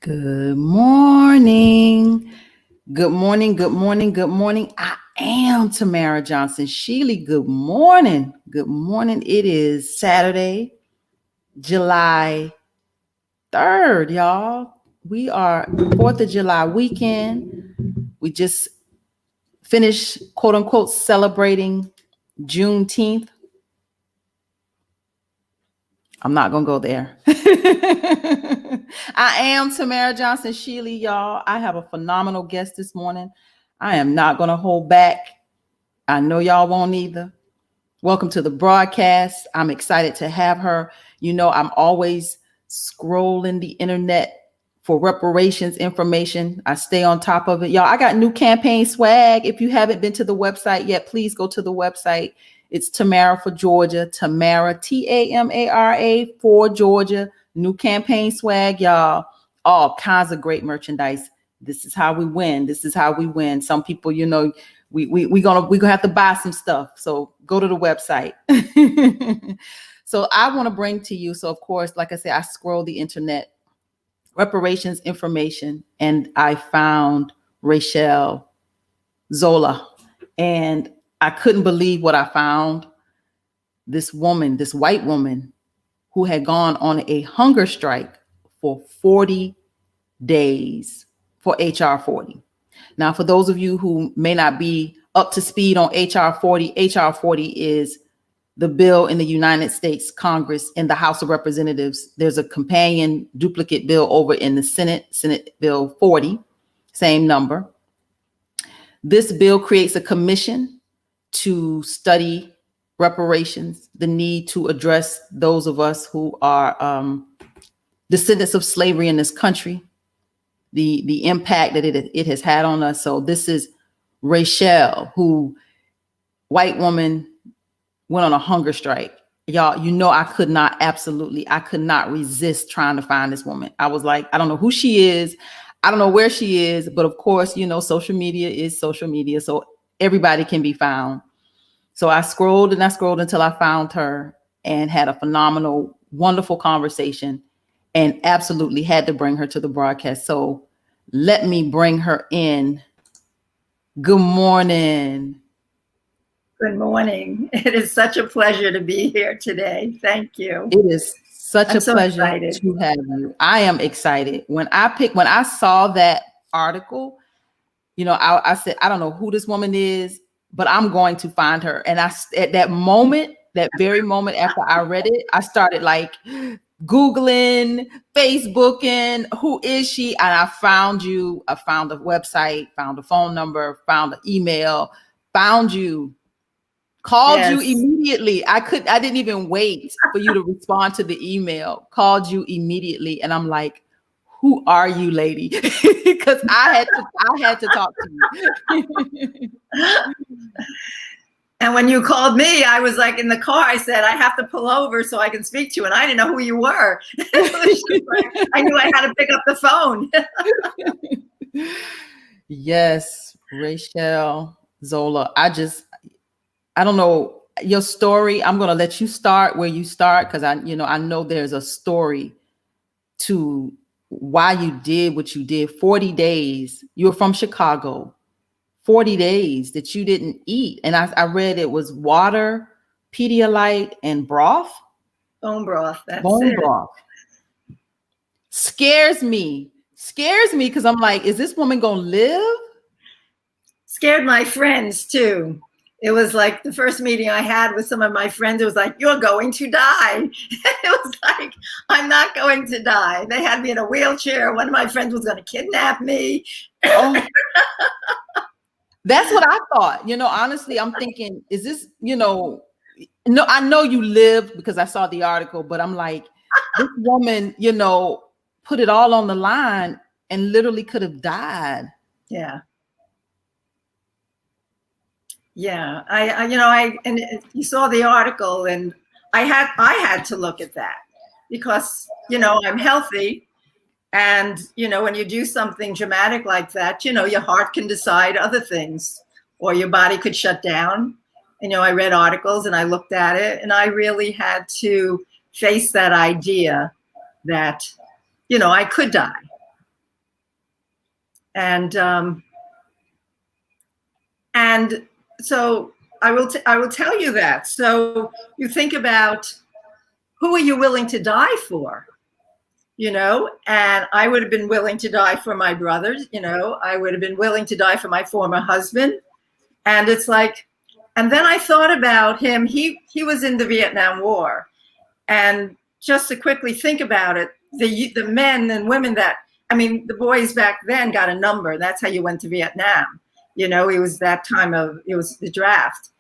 Good morning. Good morning. Good morning. Good morning. I am Tamara Johnson Sheely. Good morning. Good morning. It is Saturday, July 3rd, y'all. We are 4th of July weekend. We just finished, quote unquote, celebrating Juneteenth. I'm not going to go there. I am Tamara Johnson Sheely, y'all. I have a phenomenal guest this morning. I am not going to hold back. I know y'all won't either. Welcome to the broadcast. I'm excited to have her. You know, I'm always scrolling the internet for reparations information. I stay on top of it. Y'all, I got new campaign swag. If you haven't been to the website yet, please go to the website. It's Tamara for Georgia. Tamara, Tamara for Georgia. New campaign swag, y'all. All kinds of great merchandise. This is how we win. This is how we win. Some people, you know, we're gonna have to buy some stuff. So go to the website. So I want to bring to you. So of course, like I said, I scroll the internet, reparations information, and I found Rachel Zola, and I couldn't believe what I found. This woman, this white woman, who had gone on a hunger strike for 40 days for HR 40. Now, for those of you who may not be up to speed on HR 40, HR 40 is the bill in the United States Congress in the House of Representatives. There's a companion duplicate bill over in the Senate, Senate Bill 40, same number. This bill creates a commission to study reparations, the need to address those of us who are descendants of slavery in this country, the impact that it has had on us. So this is Rachel, who, white woman, went on a hunger strike. Y'all, you know, I could not resist trying to find this woman. I was like, I don't know who she is. I don't know where she is, but of course, you know, social media is social media. So everybody can be found. So I scrolled until I found her and had a phenomenal, wonderful conversation, and absolutely had to bring her to the broadcast. So let me bring her in. Good morning. Good morning. It is such a pleasure to be here today. Thank you. It is such a pleasure to have you. I am excited. When I saw that article, you know, I said, I don't know who this woman is, but I'm going to find her. And at that moment, that very moment after I read it, I started like Googling, Facebooking, who is she? And I found you. I found a website, found a phone number, found an email, found you. Called you immediately. I didn't even wait for you to respond to the email. Called you immediately. And I'm like, who are you, lady? Because I had to talk to you. And when you called me, I was like in the car. I said, I have to pull over so I can speak to you. And I didn't know who you were. I knew I had to pick up the phone. Yes, Rachel Zola. I don't know your story. I'm going to let you start where you start, because I know there's a story to why you did what you did. 40 days. You were from Chicago. 40 days that you didn't eat. And I read it was water, Pedialyte, and broth. Bone broth. That's Bone broth. Scares me because I'm like, is this woman going to live? Scared my friends too. It was like the first meeting I had with some of my friends. It was like, you're going to die. It was like, I'm not going to die. They had me in a wheelchair. One of my friends was going to kidnap me. Oh. That's what I thought. You know, honestly, I'm thinking, is this, no, I know you lived because I saw the article, but I'm like, this woman, put it all on the line and literally could have died. Yeah. Yeah, I you saw the article, and I had to look at that because, I'm healthy, and, when you do something dramatic like that, your heart can decide other things, or your body could shut down. I read articles and I looked at it, and I really had to face that idea that, I could die. And so I will tell you that. So you think about, who are you willing to die for? And I would have been willing to die for my brothers. I would have been willing to die for my former husband. And it's like, and then I thought about him. He was in the Vietnam War. And just to quickly think about it, the men and women the boys back then got a number. That's how you went to Vietnam. It was it was the draft.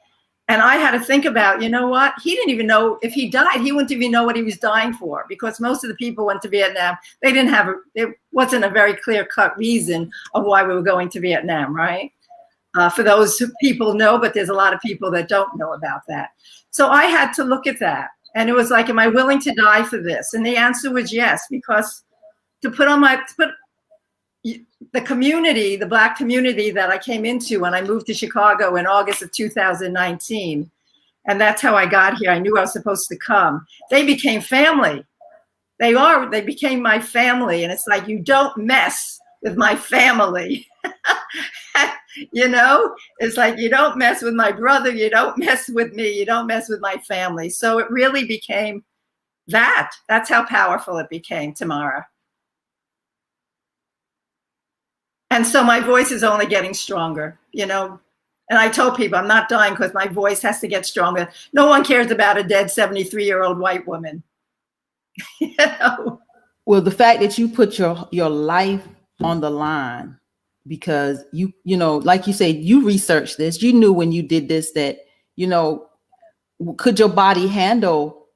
And I had to think about, what? He didn't even know if he died, he wouldn't even know what he was dying for, because most of the people went to Vietnam. They didn't have, it wasn't a very clear-cut reason of why we were going to Vietnam, right? For those people know, but there's a lot of people that don't know about that. So I had to look at that. And it was like, am I willing to die for this? And the answer was yes, because to put the community, the Black community that I came into when I moved to Chicago in August of 2019, and that's how I got here. I knew I was supposed to come. They became family. They became my family. And it's like, you don't mess with my family. It's like, you don't mess with my brother. You don't mess with me. You don't mess with my family. So it really became that. That's how powerful it became, Tamara. And so my voice is only getting stronger, and I told people I'm not dying because my voice has to get stronger. No one cares about a dead 73-year-old white woman. Well, the fact that you put your life on the line, because like you said, you researched this, you knew when you did this that, could your body handle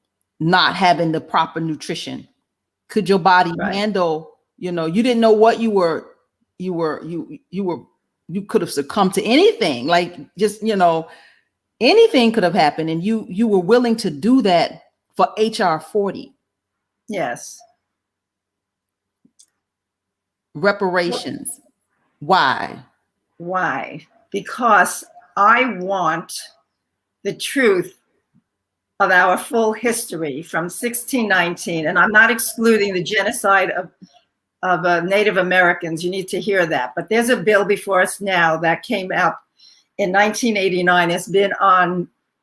not having the proper nutrition? Could your body handle, you didn't know what you could have succumbed to anything, like just, anything could have happened. And you were willing to do that for HR 40. Yes. Reparations. Why? Because I want the truth of our full history from 1619. And I'm not excluding the genocide of Native Americans. You need to hear that. But there's a bill before us now that came out in 1989.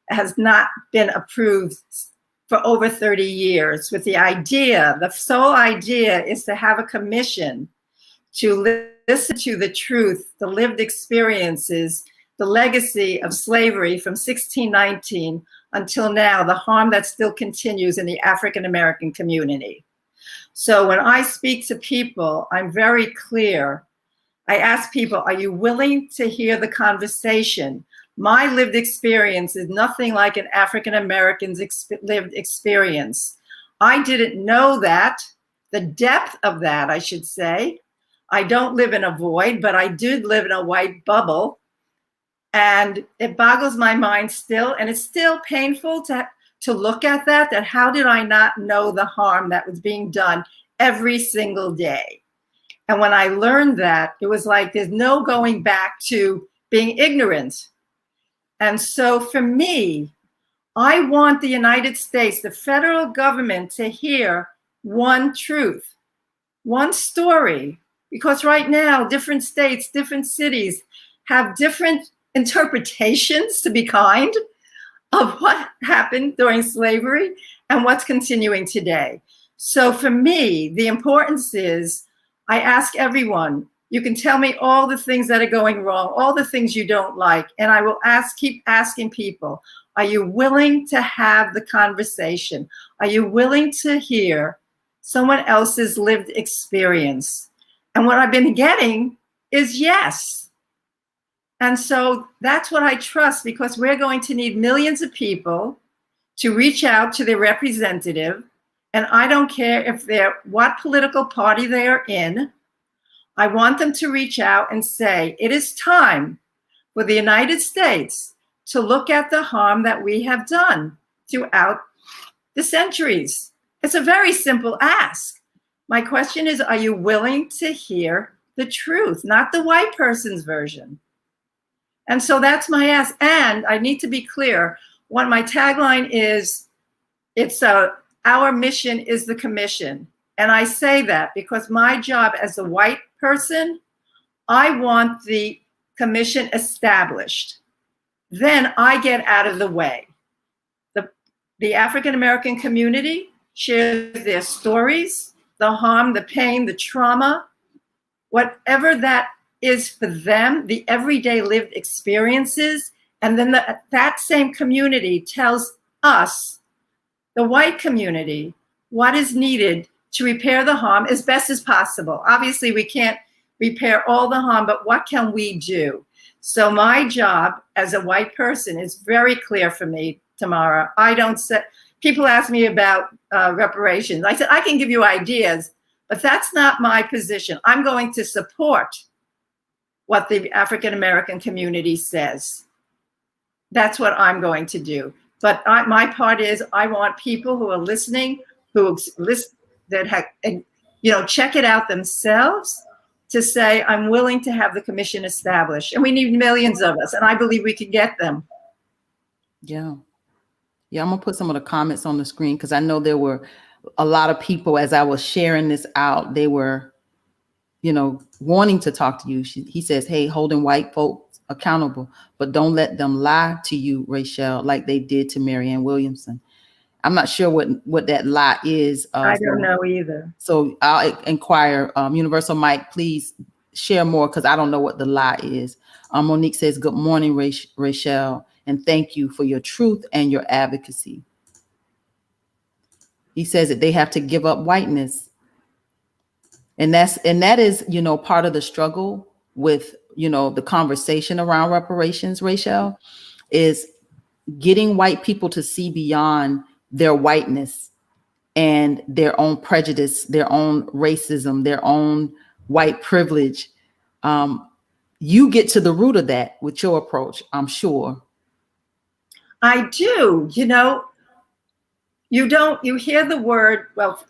Has not been approved for over 30 years, with the sole idea is to have a commission to listen to the truth, the lived experiences, the legacy of slavery from 1619 until now, the harm that still continues in the African American community. So when I speak to people, I'm very clear. I ask people, are you willing to hear the conversation? My lived experience is nothing like an African American's lived experience. I didn't know that, the depth of that, I should say. I don't live in a void, but I did live in a white bubble. And it boggles my mind still, and it's still painful to look at that how did I not know the harm that was being done every single day? And when I learned that, it was like there's no going back to being ignorant. And so for me, I want the United States, the federal government, to hear one truth, one story, because right now, different states, different cities have different interpretations, to be kind, of what happened during slavery and what's continuing today. So for me, the importance is, I ask everyone, you can tell me all the things that are going wrong, all the things you don't like, and I will keep asking people, are you willing to have the conversation? Are you willing to hear someone else's lived experience? And what I've been getting is yes. And so that's what I trust, because we're going to need millions of people to reach out to their representative. And I don't care if what political party they are in. I want them to reach out and say, it is time for the United States to look at the harm that we have done throughout the centuries. It's a very simple ask. My question is, are you willing to hear the truth, not the white person's version? And so that's my ask. And I need to be clear, what my tagline is, it's our mission is the commission. And I say that because my job as a white person, I want the commission established. Then I get out of the way. The African American community shares their stories, the harm, the pain, the trauma, whatever that is for them, the everyday lived experiences. And then that same community tells us, the white community, what is needed to repair the harm as best as possible. Obviously, we can't repair all the harm, but what can we do? So my job as a white person is very clear for me, Tamara. I don't say, people ask me about reparations. I said, I can give you ideas, but that's not my position. I'm going to support what the African American community says. That's what I'm going to do. But my part is, I want people who are listening, who listen, that have, check it out themselves, to say, I'm willing to have the commission established. And we need millions of us, and I believe we can get them. Yeah. Yeah, I'm going to put some of the comments on the screen, because I know there were a lot of people, as I was sharing this out, they were, wanting to talk to you. He says, hey, holding white folks accountable, but don't let them lie to you, Rachel, like they did to Marianne Williamson. I'm not sure what that lie is. I don't know either. So I'll inquire. Universal Mike, please share more, because I don't know what the lie is. Monique says, good morning, Rachel, and thank you for your truth and your advocacy. He says that they have to give up whiteness. And that is, part of the struggle with, the conversation around reparations, Rachel, is getting white people to see beyond their whiteness and their own prejudice, their own racism, their own white privilege. You get to the root of that with your approach, I'm sure. I do. You hear the word, well,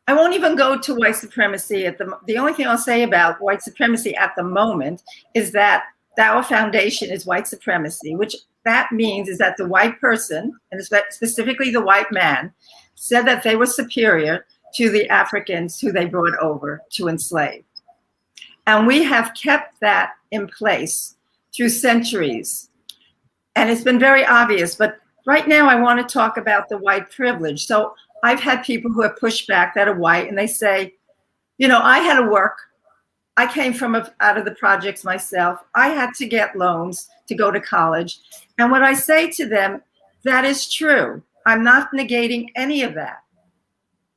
I won't even go to white supremacy. The only thing I'll say about white supremacy at the moment is that our foundation is white supremacy, which that means is that the white person, and specifically the white man, said that they were superior to the Africans who they brought over to enslave. And we have kept that in place through centuries. And it's been very obvious, but right now I want to talk about the white privilege. So I've had people who have pushed back that are white, and they say, I had to work. I came from out of the projects myself. I had to get loans to go to college. And what I say to them, that is true. I'm not negating any of that.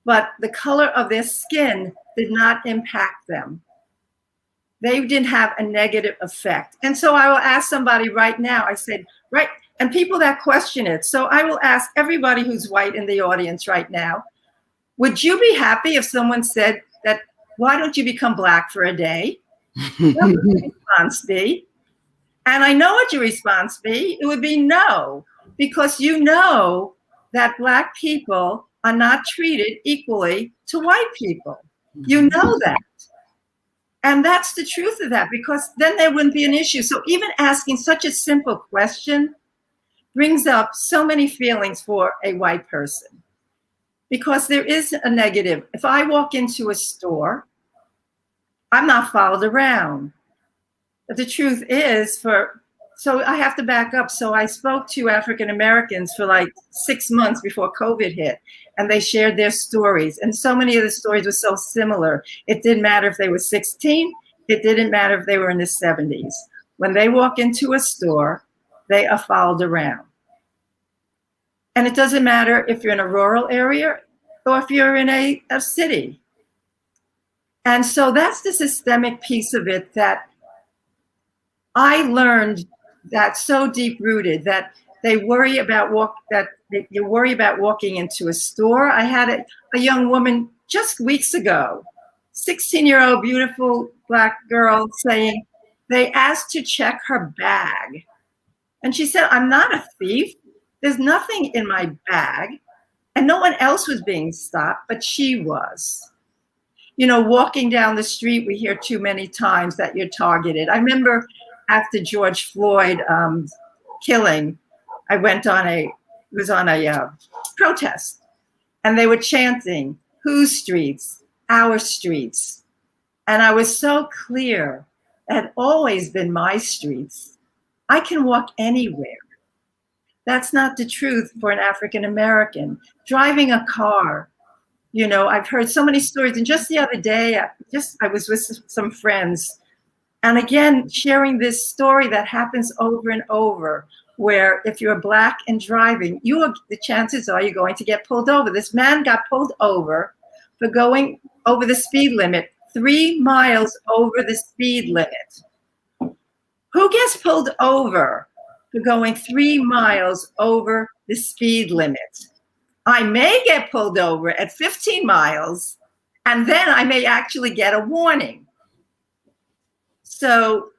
But the color of their skin did not impact them. They didn't have a negative effect. And so I will ask somebody right now, I said, right, and people that question it. So I will ask everybody who's white in the audience right now, would you be happy if someone said that, why don't you become black for a day? What would your response be? And I know what your response be. It would be no, because you know that black people are not treated equally to white people. You know that. And that's the truth of that, because then there wouldn't be an issue. So even asking such a simple question brings up so many feelings for a white person, because there is a negative. If I walk into a store, I'm not followed around. But the truth is, so I have to back up. So I spoke to African Americans for like 6 months before COVID hit, and they shared their stories. And so many of the stories were so similar. It didn't matter if they were 16. It didn't matter if they were in the 70s. When they walk into a store, they are followed around. And it doesn't matter if you're in a rural area or if you're in a city. And so that's the systemic piece of it that I learned, that's so deep rooted, that they worry about you worry about walking into a store. I had a young woman just weeks ago, 16-year-old beautiful black girl, saying they asked to check her bag. And she said, I'm not a thief. There's nothing in my bag. And no one else was being stopped, but she was. Walking down the street, we hear too many times that you're targeted. I remember after George Floyd killing, I was on a protest, and they were chanting, whose streets? Our streets. And I was so clear, it had always been my streets. I can walk anywhere. That's not the truth for an African American. Driving a car, you know, I've heard so many stories. And just the other day, I was with some friends, and again, sharing this story that happens over and over, where if you're Black and driving, the chances are you're going to get pulled over. This man got pulled over for going over the speed limit, 3 miles over the speed limit. Who gets pulled over for going 3 miles over the speed limit? I may get pulled over at 15 miles, and then I may actually get a warning. So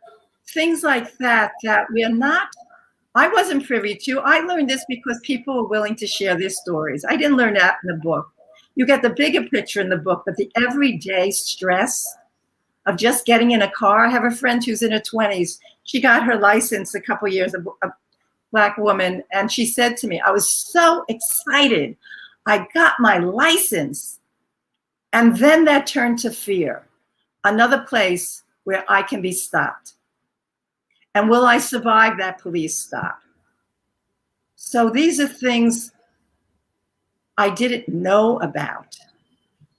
things like that I wasn't privy to. I learned this because people were willing to share their stories. I didn't learn that in the book. You get the bigger picture in the book, but the everyday stress of just getting in a car. I have a friend who's in her 20s. She got her license a couple years ago, a Black woman, and she said to me, I was so excited. I got my license. And then that turned to fear. Another place where I can be stopped. And will I survive that police stop? So these are things I didn't know about.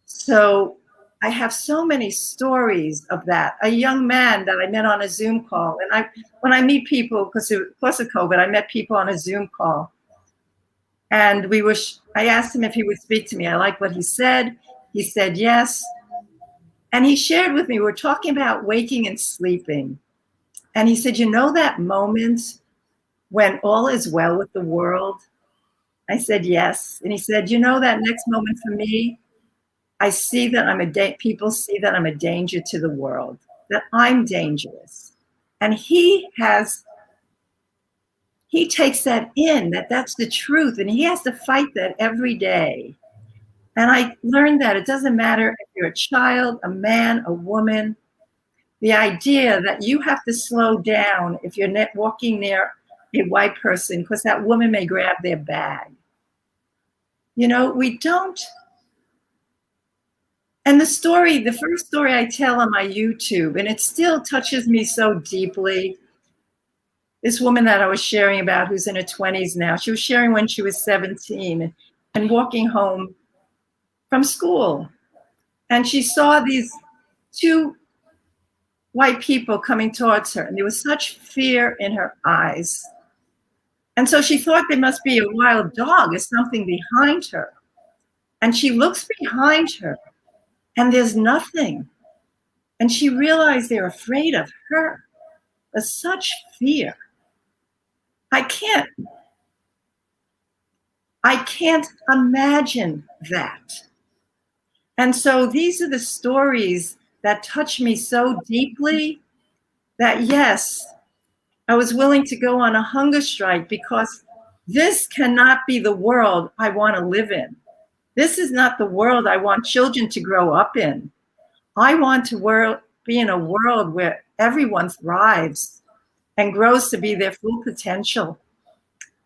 So I have so many stories of that. A young man that I met on a Zoom call, and when I meet people, because of COVID, I met people on a Zoom call. And I asked him if he would speak to me. I liked what he said. He said yes. And he shared with me, we're talking about waking and sleeping. And he said, you know that moment when all is well with the world? I said, yes. And he said, you know that next moment for me, I see that people see that I'm a danger to the world, that I'm dangerous. And he takes that in, that's the truth. And he has to fight that every day. And I learned that it doesn't matter if you're a child, a man, a woman, the idea that you have to slow down if you're walking near a white person because that woman may grab their bag. You know, we don't. And the first story I tell on my YouTube, and it still touches me so deeply, this woman that I was sharing about who's in her 20s now, she was sharing when she was 17 and walking home from school. And she saw these 2 white people coming towards her, and there was such fear in her eyes. And so she thought there must be a wild dog or something behind her. And she looks behind her, and there's nothing. And she realized they're afraid of her. There's such fear. I can't imagine that. And so these are the stories that touch me so deeply that, yes, I was willing to go on a hunger strike because this cannot be the world I want to live in. This is not the world I want children to grow up in. I want to be in a world where everyone thrives and grows to be their full potential.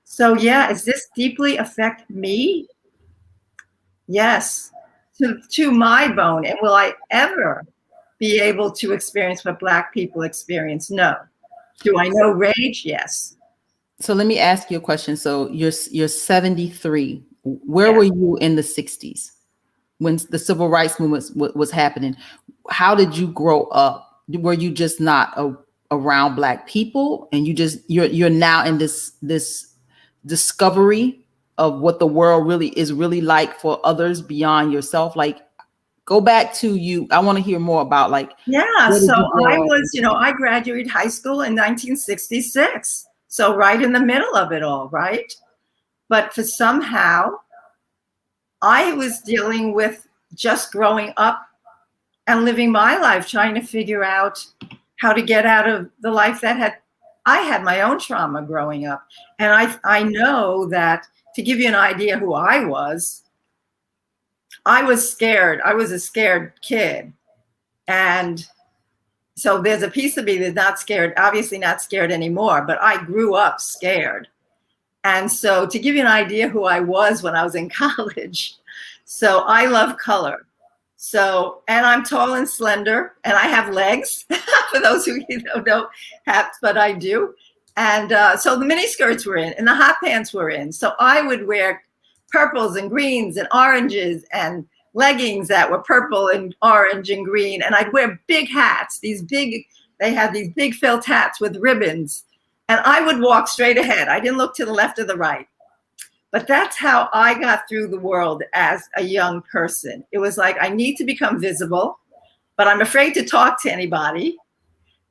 So yeah, does this deeply affect me? Yes, to my bone. And will I ever be able to experience what Black people experience? No. Do I know rage? Yes. So let me ask you a question. So you're 73. Where were you in the 60s when the civil rights movement was happening? How did you grow up? Were you just not around Black people, and you're now in this discovery of what the world really is like for others beyond yourself? Like, go back to you. I want to hear more about so I graduated high school in 1966. So right in the middle of it all, right? But for somehow I was dealing with just growing up and living my life, trying to figure out how to get out of the life that I had my own trauma growing up. And I know that, to give you an idea who I was scared. I was a scared kid. And so there's a piece of me that's not scared, obviously not scared anymore, but I grew up scared. And so to give you an idea who I was when I was in college, so I love color. So, and I'm tall and slender, and I have legs. For those who don't have, but I do. And so the mini skirts were in, and the hot pants were in. So I would wear purples and greens and oranges and leggings that were purple and orange and green. And I'd wear big hats, they had these big felt hats with ribbons. And I would walk straight ahead. I didn't look to the left or the right. But that's how I got through the world as a young person. It was like, I need to become visible, but I'm afraid to talk to anybody.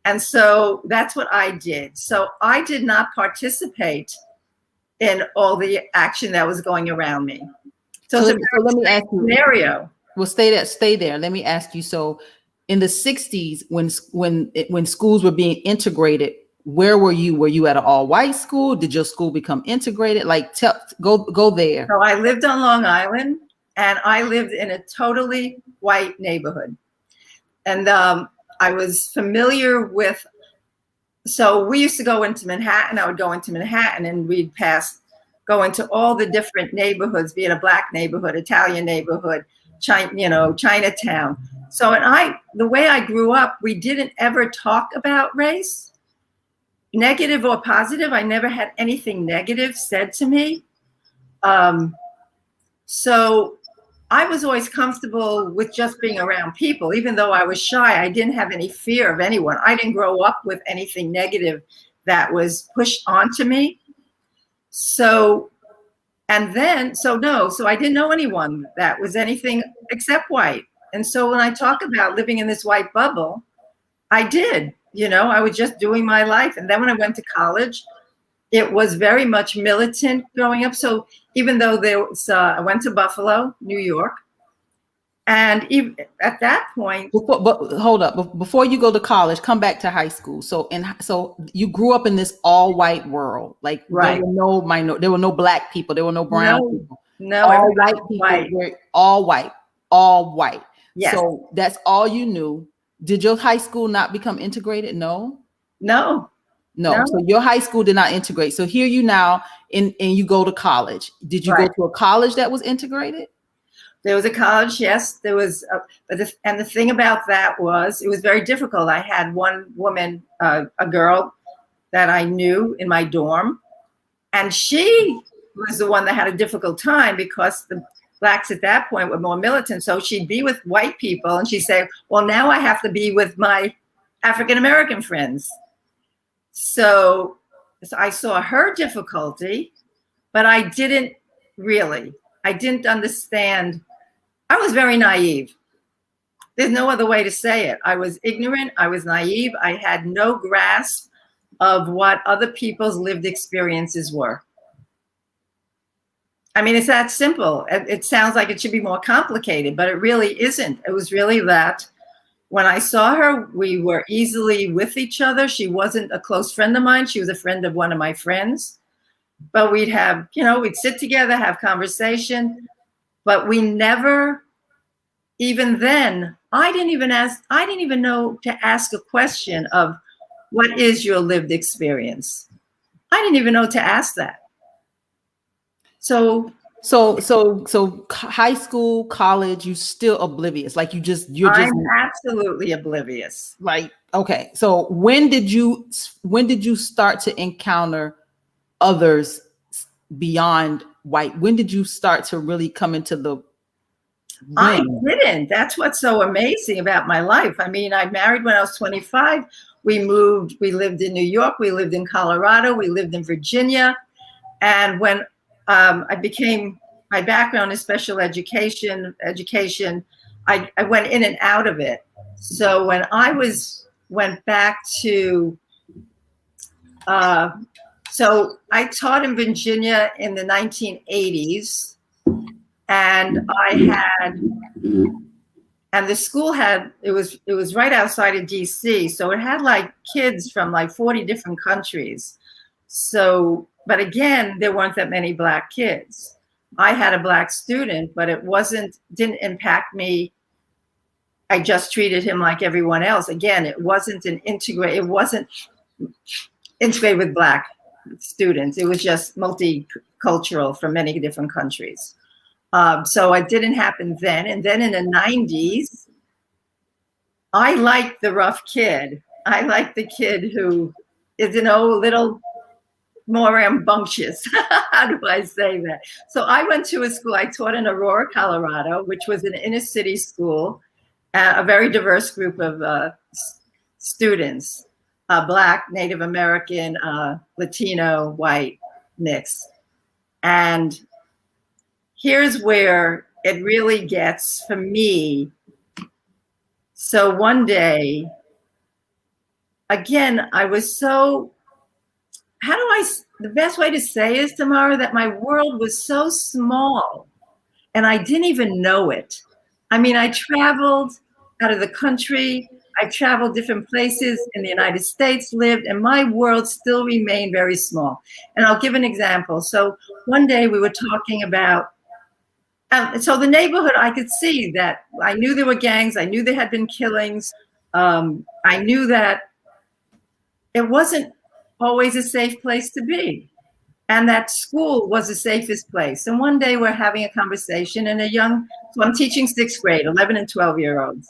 And so that's what I did. So I did not participate in all the action that was going around me. So let me ask you, scenario. Well, stay there. Let me ask you. So in the 60s, when schools were being integrated, where were you? Were you at an all-white school? Did your school become integrated? Like, go there. So I lived on Long Island, and I lived in a totally white neighborhood. And I was familiar with, so we used to go into Manhattan. I would go into Manhattan, and we'd go into all the different neighborhoods, be it a Black neighborhood, Italian neighborhood, Chinatown. So, the way I grew up, we didn't ever talk about race. Negative or positive, I never had anything negative said to me. So I was always comfortable with just being around people. Even though I was shy, I didn't have any fear of anyone. I didn't grow up with anything negative that was pushed onto me. So I didn't know anyone that was anything except white. And so when I talk about living in this white bubble, I did. I was just doing my life. And then when I went to college, it was very much militant growing up. So even though I went to Buffalo, New York, and even at that point. But hold up, before you go to college, come back to high school. So you grew up in this all white world. Like, right. There were no Black people. There were no brown people. No, all white people were all white. Yes. So that's all you knew. Did your high school not become integrated? No. So your high school did not integrate. So here you now, and you go to college. Did you go to a college that was integrated? There was a college, yes. There was, and the thing about that was, it was very difficult. I had one woman, a girl that I knew in my dorm, and she was the one that had a difficult time because the Blacks at that point were more militant. So she'd be with white people, and she'd say, well, now I have to be with my African-American friends. So I saw her difficulty, but I didn't understand. I was very naive. There's no other way to say it. I was ignorant. I was naive. I had no grasp of what other people's lived experiences were. I mean, it's that simple. It sounds like it should be more complicated, but it really isn't. It was really that when I saw her, we were easily with each other. She wasn't a close friend of mine. She was a friend of one of my friends. But we'd sit together, have conversation. But we never, even then, I didn't even know to ask a question of, what is your lived experience? I didn't even know to ask that. So high school, college, you still oblivious. Like I'm absolutely oblivious. Like, okay. So when did you start to encounter others beyond white? When did you start to really come into the ring? I didn't. That's what's so amazing about my life. I mean, I married when I was 25. We lived in New York, we lived in Colorado, we lived in Virginia. And when my background is special education, I went in and out of it. So when I went back to, so I taught in Virginia in the 1980s, and the school it was right outside of DC. So it had like kids from like 40 different countries. So, but again, there weren't that many Black kids. I had a Black student, but didn't impact me. I just treated him like everyone else. Again, it wasn't integrated with Black students. It was just multicultural from many different countries. So it didn't happen then. And then in the 90s, I liked the rough kid. I liked the kid who is, a little more rambunctious. How do I say that? So I went to a school, I taught in Aurora, Colorado, which was an inner city school, a very diverse group of students, Black, Native American, Latino, white, mixed. And here's where it really gets for me. So one day, again, I was so, the best way to say is, Tamara, that my world was so small and I didn't even know it. I mean, I traveled out of the country. I traveled different places in the United States, lived, and my world still remained very small. And I'll give an example. So one day we were talking about, so the neighborhood, I could see that I knew there were gangs. I knew there had been killings. I knew that it wasn't always a safe place to be. And that school was the safest place. And one day we're having a conversation and so I'm teaching 6th grade, 11 and 12-year-olds.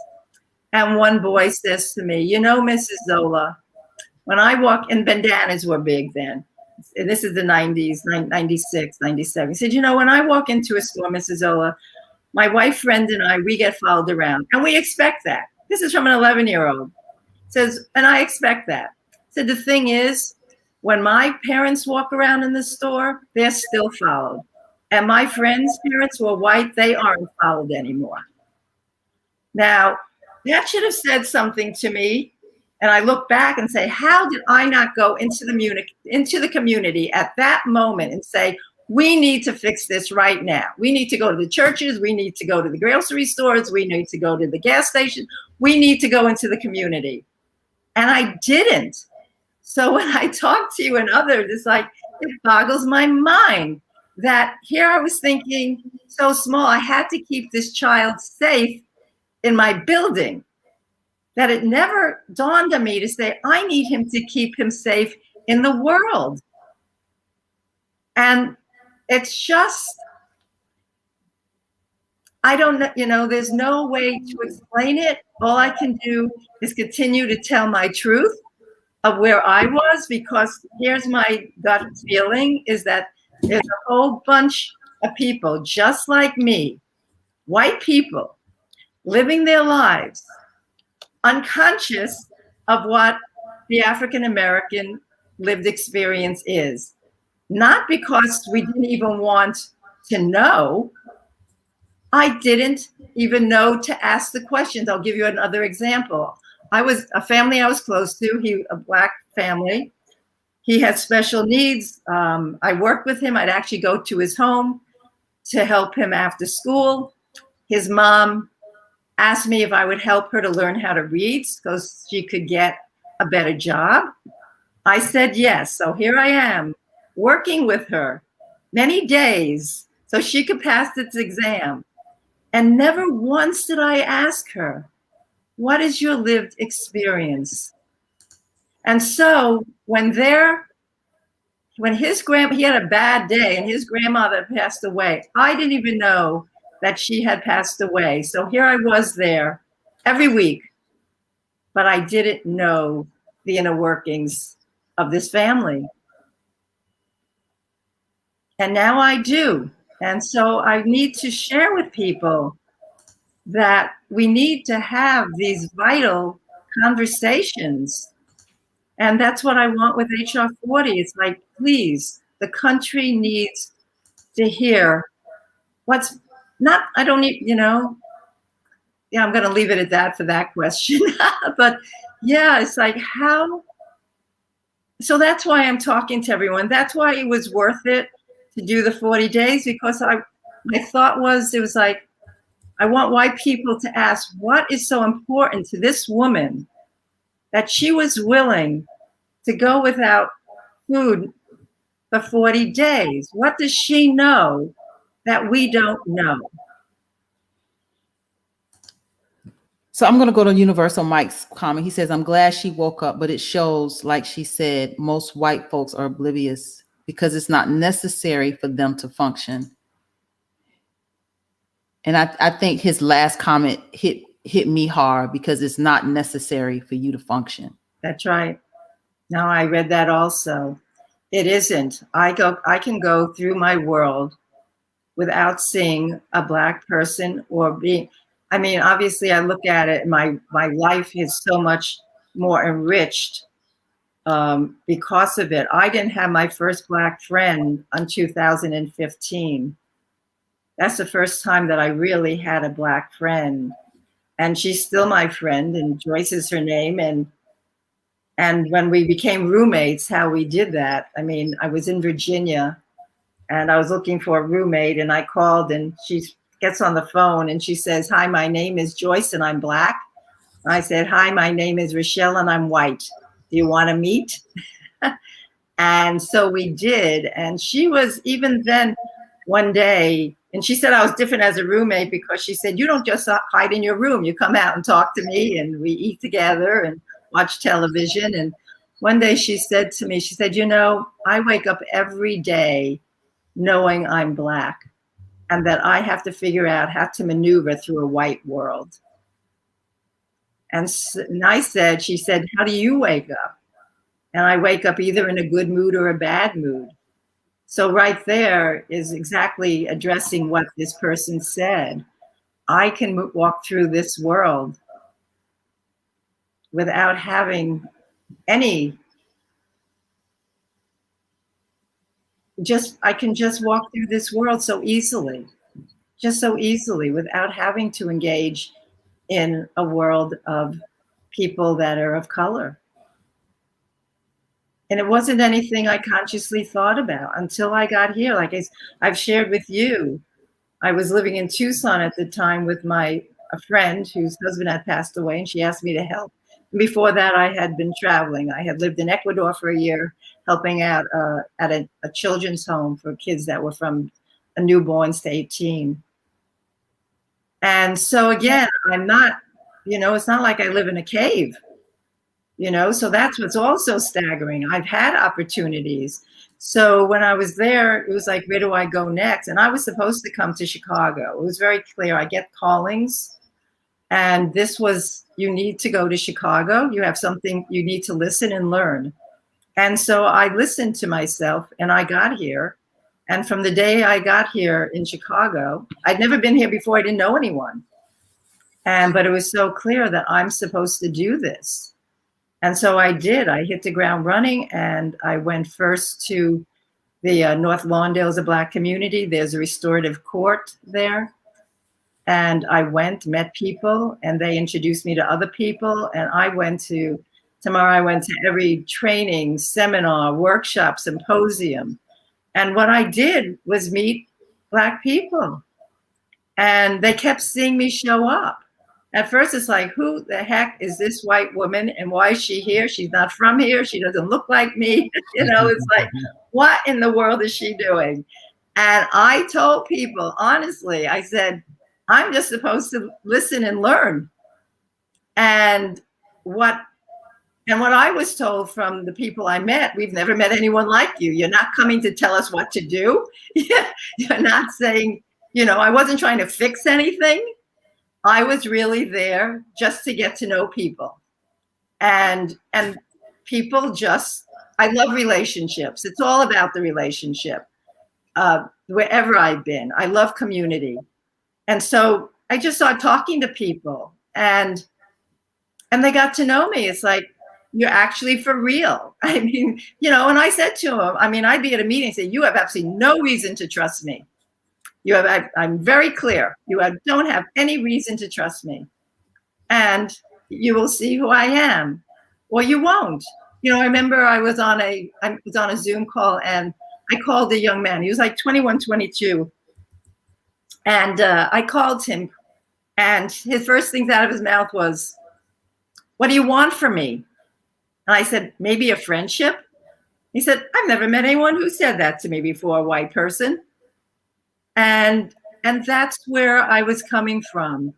And one boy says to me, Mrs. Zola, when I walk, and bandanas were big then. And this is the 90s, 96, 97. He said, when I walk into a store, Mrs. Zola, my wife friend and I, we get followed around. And we expect that. This is from an 11-year-old. Says, and I expect that. Said, the thing is, when my parents walk around in the store, they're still followed. And my friends' parents who are white, they aren't followed anymore. Now, that should have said something to me. And I look back and say, how did I not go into the community at that moment and say, we need to fix this right now. We need to go to the churches. We need to go to the grocery stores. We need to go to the gas station. We need to go into the community. And I didn't. So when I talk to you and others, it's like, it boggles my mind that here I was thinking so small, I had to keep this child safe in my building, that it never dawned on me to say, I need him to keep him safe in the world. And it's just, I don't know, there's no way to explain it. All I can do is continue to tell my truth of where I was, because here's my gut feeling, is that there's a whole bunch of people just like me, white people, living their lives unconscious of what the African American lived experience is. Not because we didn't even want to know. I didn't even know to ask the questions. I'll give you another example. A family I was close to, a Black family. He had special needs. I worked with him. I'd actually go to his home to help him after school. His mom asked me if I would help her to learn how to read so she could get a better job. I said yes. So here I am working with her many days so she could pass this exam. And never once did I ask her, what is your lived experience? And so when he had a bad day and his grandmother passed away, I didn't even know that she had passed away. So here I was there every week, but I didn't know the inner workings of this family. And now I do. And so I need to share with people that we need to have these vital conversations. And that's what I want with HR 40. It's like, please, the country needs to hear what's not, I don't need, yeah, I'm going to leave it at that for that question. But yeah, it's like how, so that's why I'm talking to everyone. That's why it was worth it to do the 40 days, because my thought was, it was like, I want white people to ask, what is so important to this woman that she was willing to go without food for 40 days? What does she know that we don't know? So I'm going to go to Universal Mike's comment. He says, I'm glad she woke up, but it shows, like she said, most white folks are oblivious because it's not necessary for them to function. And I think his last comment hit me hard because it's not necessary for you to function. That's right. No, I read that also. It isn't. I can go through my world without seeing a Black person or being, I mean, obviously I look at it, my life is so much more enriched because of it. I didn't have my first Black friend until 2015. That's the first time that I really had a Black friend. And she's still my friend, and Joyce is her name. And when we became roommates, how we did that, I mean, I was in Virginia and I was looking for a roommate, and I called, and she gets on the phone and she says, "Hi, my name is Joyce and I'm Black." I said, "Hi, my name is Rochelle and I'm white. Do you want to meet?" And so we did. And she was, even then, one day, and she said I was different as a roommate because she said, "You don't just hide in your room. You come out and talk to me, and we eat together and watch television." And one day she said to me, she said, "You know, I wake up every day knowing I'm Black and that I have to figure out how to maneuver through a white world." And I said, she said, "How do you wake up?" And I wake up either in a good mood or a bad mood. So right there is exactly addressing what this person said. I can walk through this world without having any, I can just walk through this world so easily, just so easily, without having to engage in a world of people that are of color. And it wasn't anything I consciously thought about until I got here. Like I've shared with you, I was living in Tucson at the time with a friend whose husband had passed away, and she asked me to help. And before that, I had been traveling. I had lived in Ecuador for a year, helping out at a children's home for kids that were from a newborn to 18. And so again, I'm not, it's not like I live in a cave. So that's what's also staggering. I've had opportunities. So when I was there, it was like, where do I go next? And I was supposed to come to Chicago. It was very clear. I get callings, and this was, you need to go to Chicago. You have something, you need to listen and learn. And so I listened to myself, and I got here. And from the day I got here in Chicago, I'd never been here before. I didn't know anyone. But it was so clear that I'm supposed to do this. And so I did. I hit the ground running, and I went first to the North Lawndale is a Black community. There's a restorative court there. And I went, met people, and they introduced me to other people. And I went to every training, seminar, workshop, symposium. And what I did was meet Black people. And they kept seeing me show up. At first, it's like, who the heck is this white woman, and why is she here? She's not from here. She doesn't look like me. It's like, what in the world is she doing? And I told people, honestly, I said, I'm just supposed to listen and learn. And what I was told from the people I met, we've never met anyone like you. You're not coming to tell us what to do. You're not saying, I wasn't trying to fix anything. I was really there just to get to know people. And people just, I love relationships. It's all about the relationship. Wherever I've been, I love community. And so I just started talking to people, and they got to know me. It's like, you're actually for real. I mean, and I said to them, I'd be at a meeting and say, you have absolutely no reason to trust me. I'm very clear. You don't have any reason to trust me. And you will see who I am, or you won't. I remember I was on a Zoom call, and I called a young man. He was like 21, 22. And I called him, and his first things out of his mouth was, "What do you want from me?" And I said, "Maybe a friendship." He said, "I've never met anyone who said that to me before, a white person." And that's where I was coming from.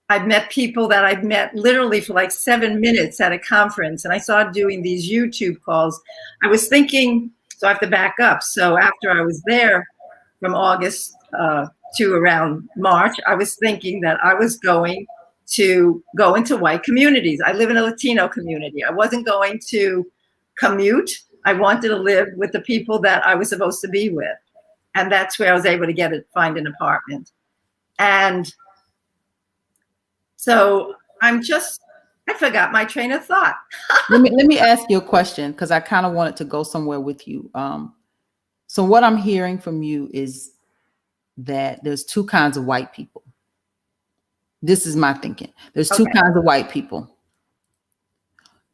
I've met people that I've met literally for like 7 minutes at a conference, and I started doing these YouTube calls. I was thinking, so I have to back up. So after I was there from August to around March, I was thinking that I was going to go into white communities. I live in a Latino community. I wasn't going to commute. I wanted to live with the people that I was supposed to be with. And that's where I was able to find an apartment. And so I forgot my train of thought. let me ask you a question, because I kind of wanted to go somewhere with you. So what I'm hearing from you is that there's two kinds of white people. This is my thinking. There's two kinds of white people.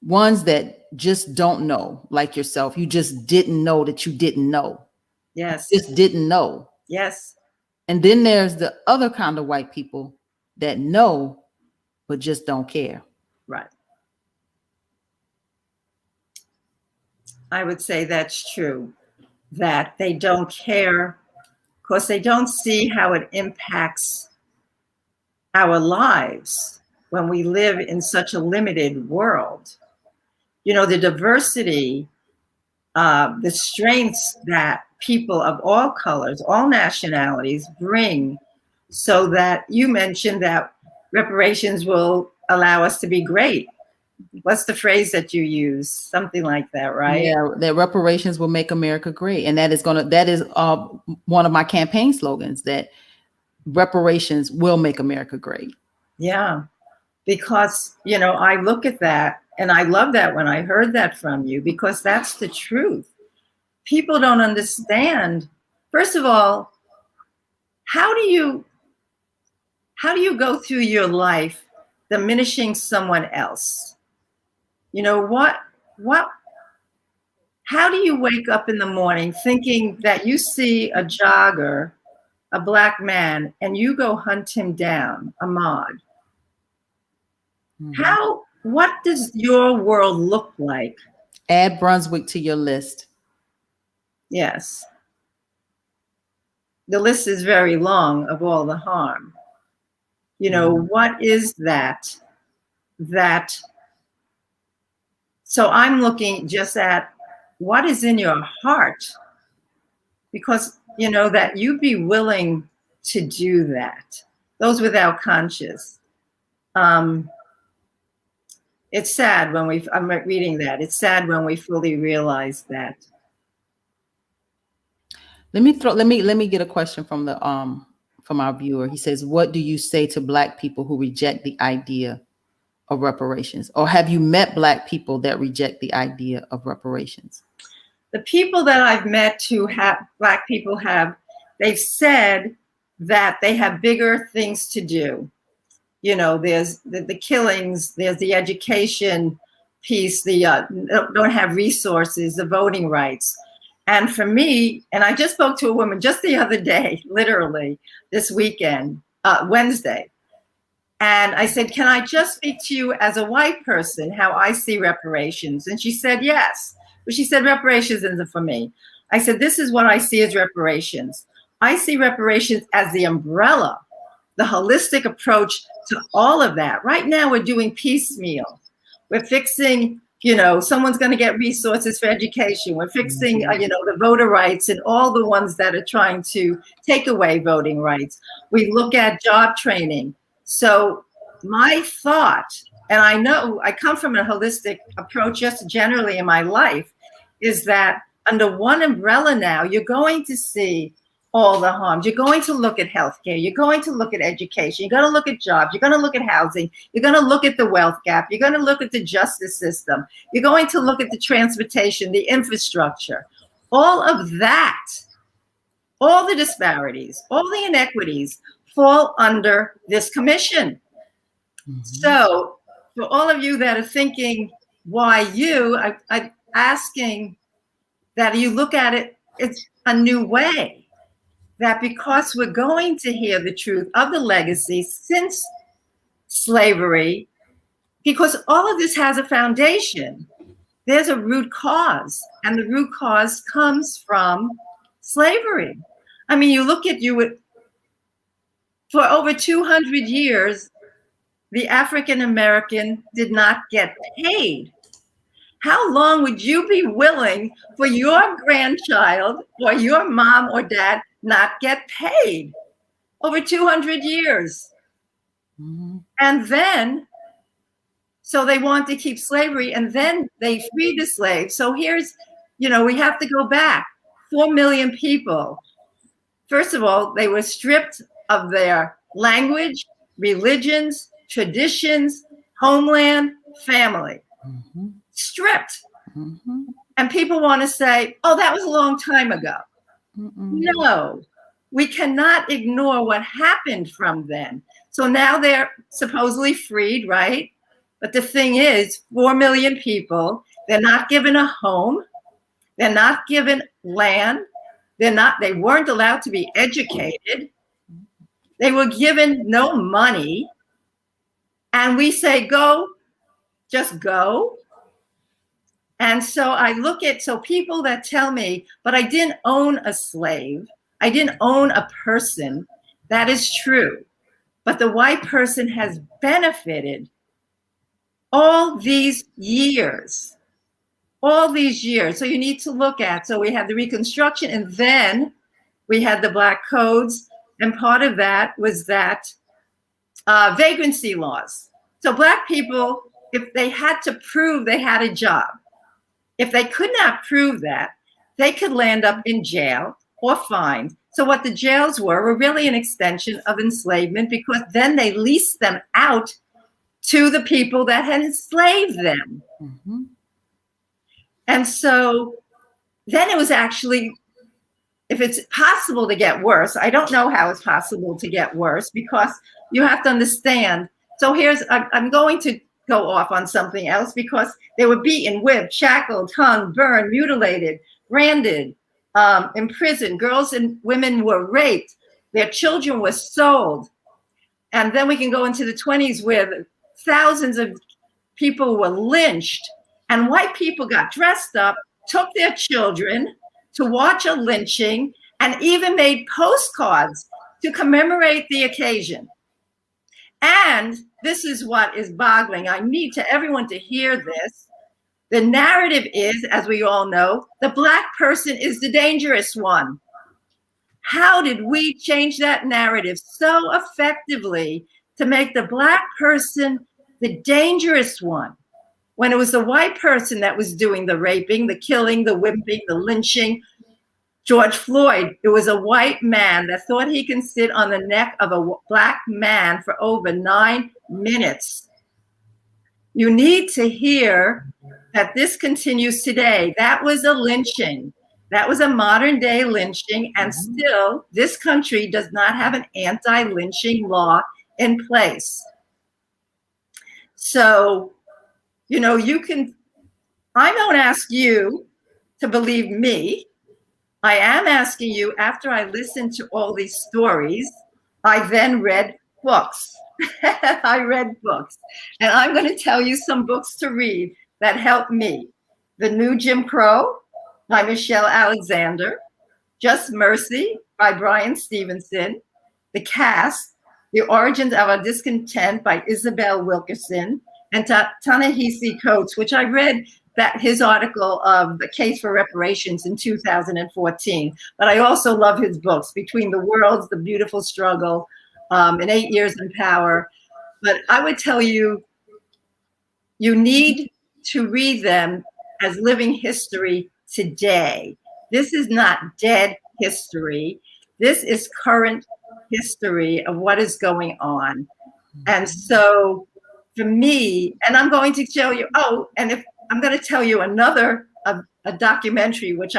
Ones that just don't know, like yourself. You just didn't know that you didn't know. Yes. You just didn't know. Yes. And then there's the other kind of white people that know, but just don't care. Right. I would say that's true, that they don't care because they don't see how it impacts our lives when we live in such a limited world. You know, the diversity, the strengths that people of all colors, all nationalities bring, so that you mentioned that reparations will allow us to be great. What's the phrase that you use? Something like that, right? Yeah, that reparations will make America great. And that is one of my campaign slogans, that reparations will make America great. Yeah, because, you know, I look at that and I love that when I heard that from you, because that's the truth. People don't understand. First of all, how do you go through your life diminishing someone else? You know, how do you wake up in the morning thinking that you see a jogger, a black man, and you go hunt him down, Ahmaud? Mm-hmm. What does your world look like? Add Brunswick to your list. Yes. The list is very long of all the harm. You know, what is that? So I'm looking just at what is in your heart, because, you know, that you'd be willing to do that. Those without conscience. It's sad when I'm reading that. It's sad when we fully realize that. Let me get a question from our viewer. He says, what do you say to Black people who reject the idea of reparations? Or have you met Black people that reject the idea of reparations? The people that I've met Black people they've said that they have bigger things to do. You know, there's the killings, there's the education piece, don't have resources, the voting rights. And for me, and I just spoke to a woman just the other day, literally this weekend, Wednesday. And I said, can I just speak to you as a white person, how I see reparations? And she said, yes. But she said, reparations isn't for me. I said, this is what I see as reparations. I see reparations as the umbrella, the holistic approach to all of that. Right now, we're doing piecemeal. We're fixing, you know, someone's going to get resources for education. We're fixing, you know, the voter rights and all the ones that are trying to take away voting rights. We look at job training. So my thought, and I know I come from a holistic approach just generally in my life, is that under one umbrella now, you're going to see all the harms. You're going to look at healthcare. You're going to look at education. You're going to look at jobs. You're going to look at housing. You're going to look at the wealth gap. You're going to look at the justice system. You're going to look at the transportation, the infrastructure. All of that, all the disparities, all the inequities fall under this commission. Mm-hmm. So for all of you that are thinking, why you, I'm asking that you look at it, it's a new way. That because we're going to hear the truth of the legacy since slavery, because all of this has a foundation, there's a root cause, and the root cause comes from slavery. I mean, you look at for over 200 years, the African American did not get paid. How long would you be willing for your grandchild or your mom or dad not get paid? over 200 years. Mm-hmm. And then, so they want to keep slavery, and then they freed the slaves. So here's, we have to go back. 4 million people. First of all, they were stripped of their language, religions, traditions, homeland, family. Mm-hmm. Stripped. Mm-hmm. And people want to say, oh, that was a long time ago. Mm-mm. No, we cannot ignore what happened from then. So now they're supposedly freed, right? But the thing is, 4 million people, they're not given a home. They're not given land. They weren't allowed to be educated. They were given no money. And we say, go, just go. And so I look at, people that tell me, but I didn't own a slave. I didn't own a person. That is true. But the white person has benefited all these years. So you need to look at, so we had the Reconstruction, and then we had the Black codes. And part of that was that vagrancy laws. So Black people, if they had to prove they had a job, if they could not prove that, they could land up in jail or fined. So what the jails were really an extension of enslavement, because then they leased them out to the people that had enslaved them. Mm-hmm. And so then it was actually, if it's possible to get worse, I don't know how it's possible to get worse, because you have to understand. So I'm going to go off on something else, because they were beaten, whipped, shackled, hung, burned, mutilated, branded, imprisoned. Girls and women were raped. Their children were sold. And then we can go into the 20s, where thousands of people were lynched, and white people got dressed up, took their children to watch a lynching, and even made postcards to commemorate the occasion. And this is what is boggling. I need everyone to hear this. The narrative is, as we all know, the Black person is the dangerous one. How did we change that narrative so effectively to make the Black person the dangerous one, when it was the white person that was doing the raping, the killing, the whipping, the lynching? George Floyd, it was a white man that thought he can sit on the neck of a Black man for over 9 minutes. You need to hear that this continues today. That was a lynching. That was a modern day lynching. And still, this country does not have an anti-lynching law in place. So, I don't ask you to believe me. I am asking you, after I listened to all these stories, I then read books. I read books. And I'm going to tell you some books to read that helped me. The New Jim Crow by Michelle Alexander, Just Mercy by Brian Stevenson, The Caste, The Origins of Our Discontent by Isabel Wilkerson, and Ta-Nehisi Coates, which I read that his article of The Case for Reparations in 2014. But I also love his books, Between the Worlds, The Beautiful Struggle, and 8 Years in Power. But I would tell you, you need to read them as living history today. This is not dead history. This is current history of what is going on. And so for me, and I'm going to show you, I'm going to tell you another a documentary, which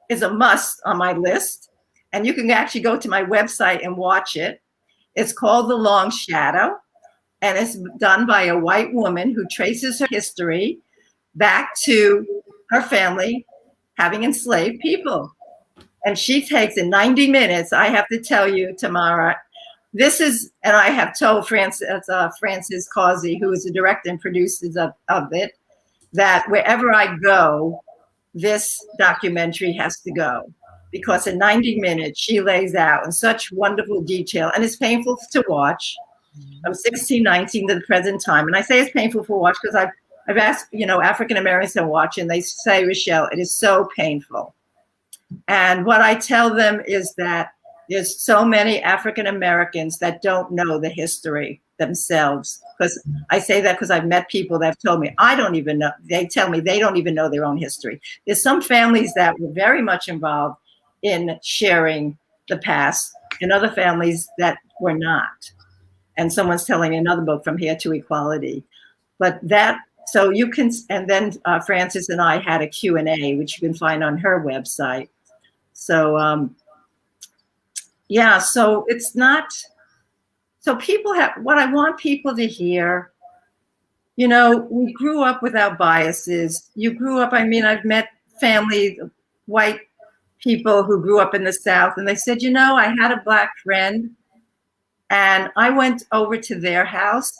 is a must on my list. And you can actually go to my website and watch it. It's called The Long Shadow. And it's done by a white woman who traces her history back to her family having enslaved people. And she takes in 90 minutes, I have to tell you, Tamara, this is, and I have told Francis Causey, who is the director and producer of it, that wherever I go, this documentary has to go. Because in 90 minutes, she lays out in such wonderful detail, and it's painful to watch, from 1619 to the present time. And I say it's painful to watch because I've asked, African Americans to watch, and they say, Rochelle, it is so painful. And what I tell them is that There's so many African Americans that don't know the history themselves. Because I say that because I've met people that have told me, I don't even know. They tell me they don't even know their own history. There's some families that were very much involved in sharing the past, and other families that were not. And someone's telling me another book, From Here to Equality. But that, so you can, and then Frances and I had a Q&A, which you can find on her website. So, yeah, so it's not, so people have, what I want people to hear, you know, we grew up without biases. You grew up, I mean, I've met family, white people who grew up in the South, and they said, you know, I had a Black friend and I went over to their house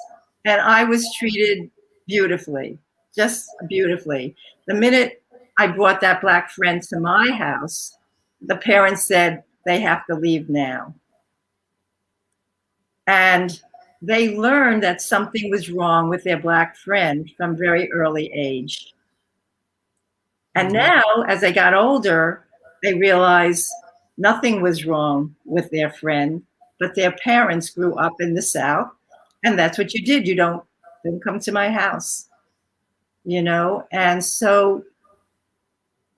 and I was treated beautifully, just beautifully. The minute I brought that Black friend to my house, the parents said, they have to leave now. And they learned that something was wrong with their Black friend from very early age. And now, as they got older, they realized nothing was wrong with their friend, but their parents grew up in the South, and that's what you did. You don't come to my house, you know? And so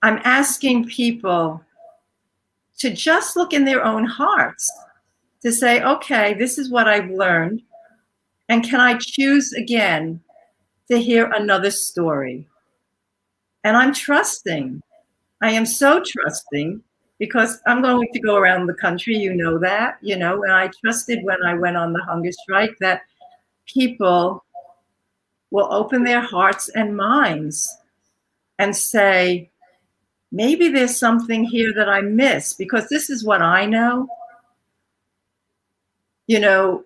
I'm asking people to just look in their own hearts, to say, okay, this is what I've learned. And can I choose again to hear another story? And I'm trusting. I am so trusting because I'm going to go around the country, you know that, you know, and I trusted when I went on the hunger strike that people will open their hearts and minds and say, maybe there's something here that I miss, because this is what I know. You know,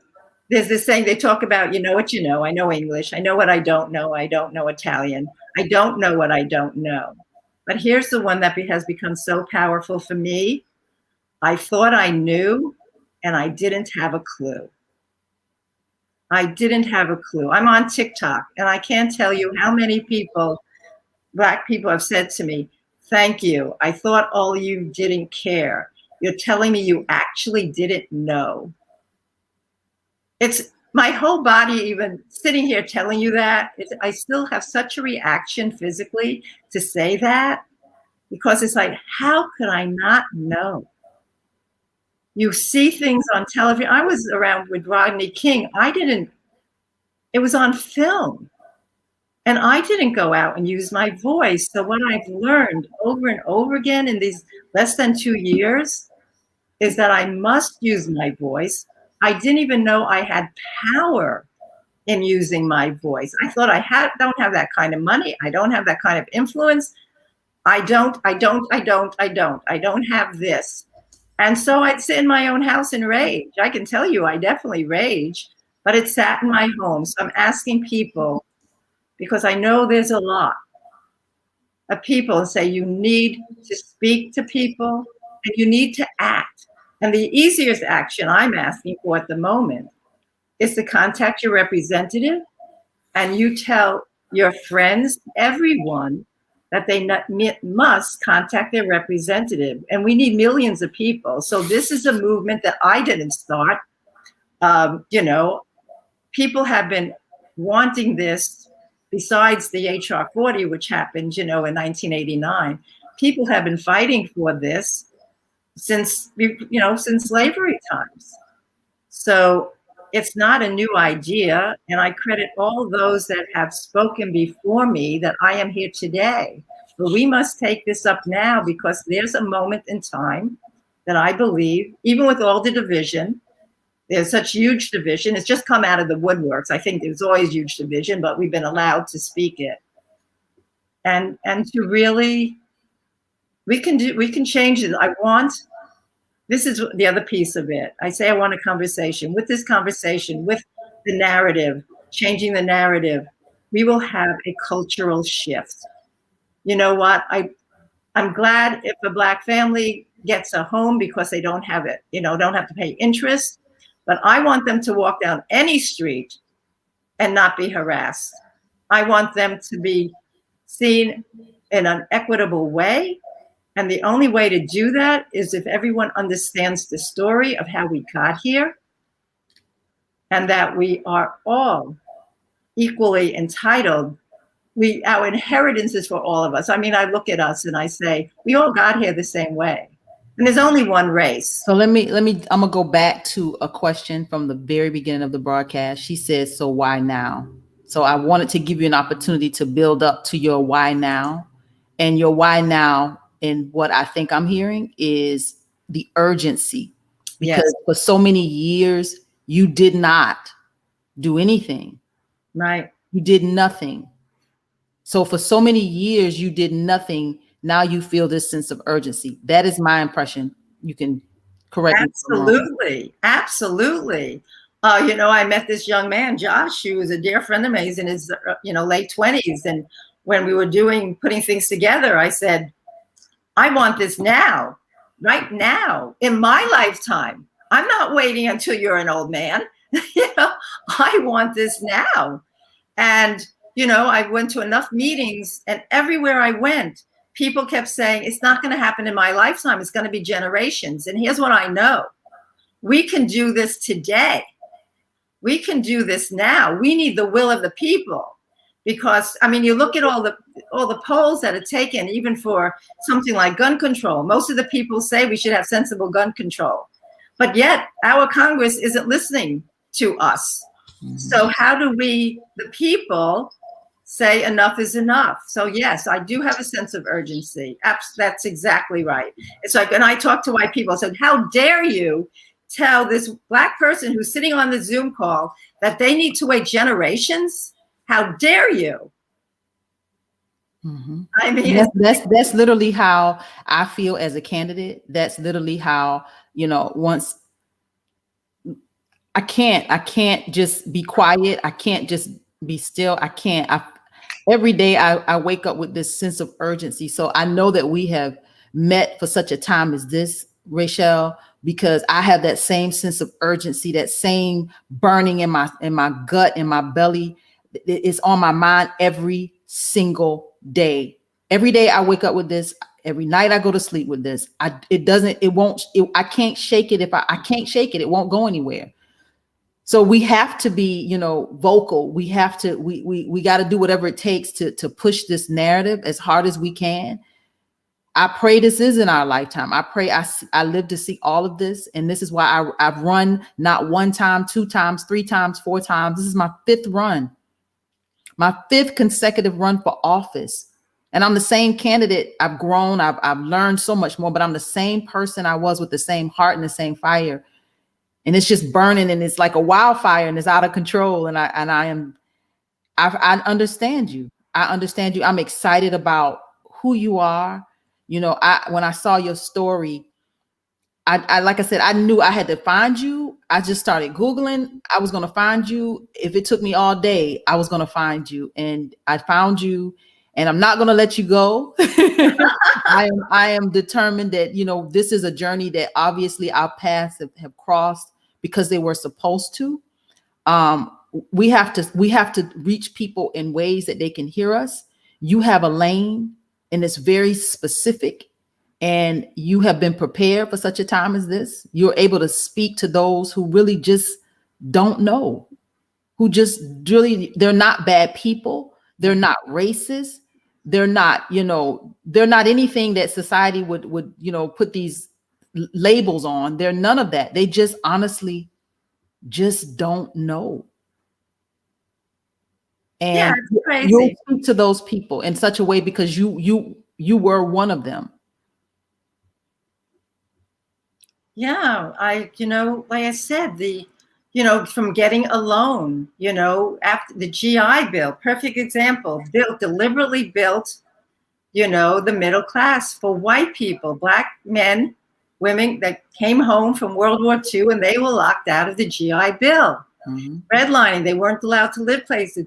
there's this saying they talk about, you know what you know. I know English. I know what I don't know. I don't know Italian. I don't know what I don't know. But here's the one that has become so powerful for me. I thought I knew, and I didn't have a clue. I didn't have a clue. I'm on TikTok, and I can't tell you how many people, Black people, have said to me, thank you. I thought all you didn't care. You're telling me you actually didn't know. It's my whole body, even sitting here telling you that, I still have such a reaction physically to say that, because it's like, how could I not know? You see things on television. I was around with Rodney King. It was on film. And I didn't go out and use my voice. So what I've learned over and over again in these less than 2 years is that I must use my voice. I didn't even know I had power in using my voice. I thought don't have that kind of money. I don't have that kind of influence. I don't have this. And so I'd sit in my own house and rage. I can tell you, I definitely rage, but it sat in my home. So I'm asking people, because I know there's a lot of people, and say you need to speak to people and you need to act. And the easiest action I'm asking for at the moment is to contact your representative, and you tell your friends, everyone, that they must contact their representative. And we need millions of people. So this is a movement that I didn't start. You know, people have been wanting this besides the HR 40, which happened, you know, in 1989. People have been fighting for this since slavery times. So it's not a new idea, and I credit all those that have spoken before me that I am here today. But we must take this up now, because there's a moment in time that I believe, even with all the division, there's such huge division. It's just come out of the woodworks. I think there's always huge division, but we've been allowed to speak it. And to really, we can change it. This is the other piece of it. I say I want a conversation. With this conversation, with the narrative, changing the narrative, we will have a cultural shift. You know what? I'm glad if a Black family gets a home because they don't have it, don't have to pay interest. But I want them to walk down any street and not be harassed. I want them to be seen in an equitable way. And the only way to do that is if everyone understands the story of how we got here and that we are all equally entitled. Our inheritance is for all of us. I mean, I look at us and I say, we all got here the same way. And there's only one race. So I'm gonna go back to a question from the very beginning of the broadcast. She says, so why now? So I wanted to give you an opportunity to build up to your why now. And your why now, and what I think I'm hearing is the urgency. Because Yes. for so many years, you did not do anything. Right. You did nothing. So for so many years, you did nothing. Now you feel this sense of urgency. That is my impression. You can correct me. Absolutely. Absolutely. I met this young man, Josh, who was a dear friend of mine. He's in his, late 20s. And when we were putting things together, I said, I want this now, right now, in my lifetime. I'm not waiting until you're an old man. I want this now. And, I went to enough meetings, and everywhere I went, people kept saying, it's not going to happen in my lifetime. It's going to be generations. And here's what I know. We can do this today. We can do this now. We need the will of the people. Because, I mean, you look at all the polls that are taken, even for something like gun control. Most of the people say we should have sensible gun control. But yet, our Congress isn't listening to us. So how do we, the people, say enough is enough? So yes, I do have a sense of urgency. That's exactly right. It's like, and I talk to white people, I said, how dare you tell this Black person who's sitting on the Zoom call that they need to wait generations? How dare you? Mm-hmm. I mean, that's literally how I feel as a candidate. That's literally how, once I can't just be quiet. I can't just be still. Every day I wake up with this sense of urgency. So I know that we have met for such a time as this, Rachel, because I have that same sense of urgency, that same burning in my gut, in my belly. It's on my mind every single day. Every day I wake up with this. Every night I go to sleep with this. I can't shake it. I can't shake it, it won't go anywhere. So we have to be, vocal. We have to, we got to do whatever it takes to push this narrative as hard as we can. I pray this is in our lifetime. I pray I live to see all of this. And this is why I've run not one time, two times, three times, four times. This is my fifth run, my fifth consecutive run for office. And I'm the same candidate. I've grown, I've learned so much more, but I'm the same person I was, with the same heart and the same fire. And it's just burning, and it's like a wildfire, and it's out of control. And I understand you. I understand you. I'm excited about who you are. When I saw your story, I like I said, I knew I had to find you. I just started Googling. I was going to find you. If it took me all day, I was going to find you. And I found you, and I'm not going to let you go. I am determined that, this is a journey that obviously our paths have crossed because they were supposed to. We have to reach people in ways that they can hear us. You have a lane, and it's very specific, and you have been prepared for such a time as this. You're able to speak to those who really just don't know, who just really, they're not bad people. They're not racist. They're not, they're not anything that society would, put these labels on. They're none of that. They just honestly just don't know. And you'll speak to those people in such a way because you were one of them. Yeah, like I said, from getting a loan, after the GI Bill, perfect example, deliberately built, the middle class for white people, Black men, women that came home from World War II, and they were locked out of the GI Bill. Mm-hmm. Redlining, they weren't allowed to live places.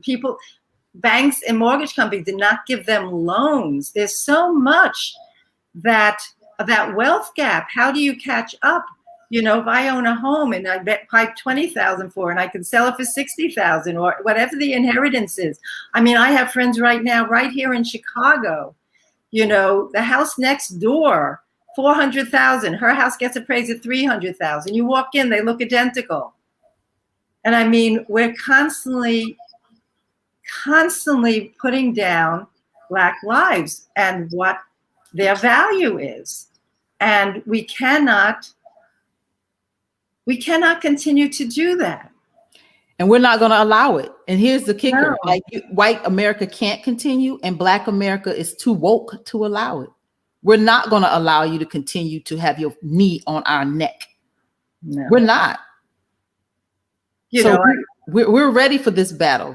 Banks and mortgage companies did not give them loans. There's so much that wealth gap. How do you catch up? If I own a home and I pipe $20,000 for, and I can sell it for $60,000 or whatever the inheritance is. I mean, I have friends right now, right here in Chicago, You know, the house next door, 400,000. Her house gets appraised at 300,000. You walk in, they look identical. And I mean, we're constantly putting down Black lives and what their value is. And we cannot continue to do that. And we're not going to allow it. And here's the kicker. No. Like, white America can't continue, and Black America is too woke to allow it. We're not going to allow you to continue to have your knee on our neck. No. We're not. You So know, we're ready for this battle.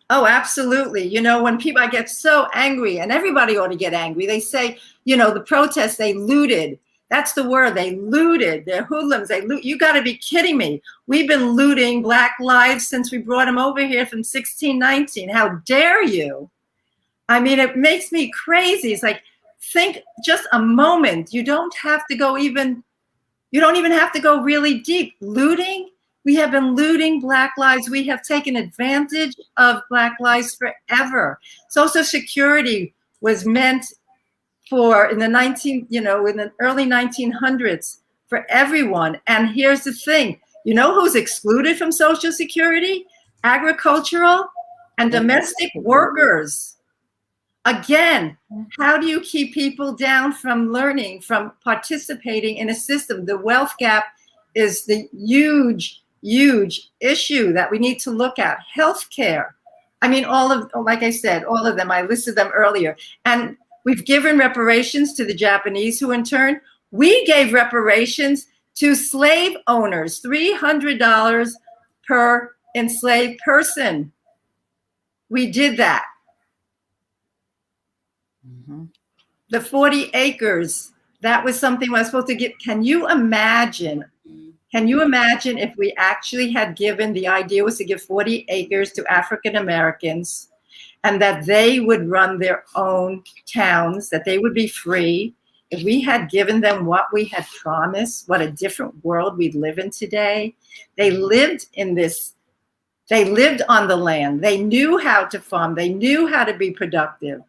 Oh, absolutely. You know, when people, I get so angry, and everybody ought to get angry. They say, you know, the protests, they looted. That's the word. They looted. They're hoodlums. They loot. You got to be kidding me. We've been looting Black lives since we brought them over here from 1619. How dare you? I mean, it makes me crazy. It's like, think just a moment. You don't have to go even, you don't even have to go really deep. Looting? We have been looting Black lives. We have taken advantage of Black lives forever. Social Security was meant for in the early 1900s for everyone. And here's the thing, you know who's excluded from Social Security? Agricultural and domestic workers. Again, how do you keep people down from learning, from participating in a system? The wealth gap is the huge issue that we need to look at. Healthcare. I mean, like I said, all of them, I listed them earlier. And we've given reparations to the Japanese, who in turn, we gave reparations to slave owners, $300 per enslaved person. We did that. Mm-hmm. The 40 acres, that was something I was supposed to get. Can you imagine? Can you imagine if we actually had given, the idea was to give 40 acres to African Americans, and that they would run their own towns, that they would be free. If we had given them what we had promised, what a different world we'd live in today. They lived in this, they lived on the land. They knew how to farm. They knew how to be productive.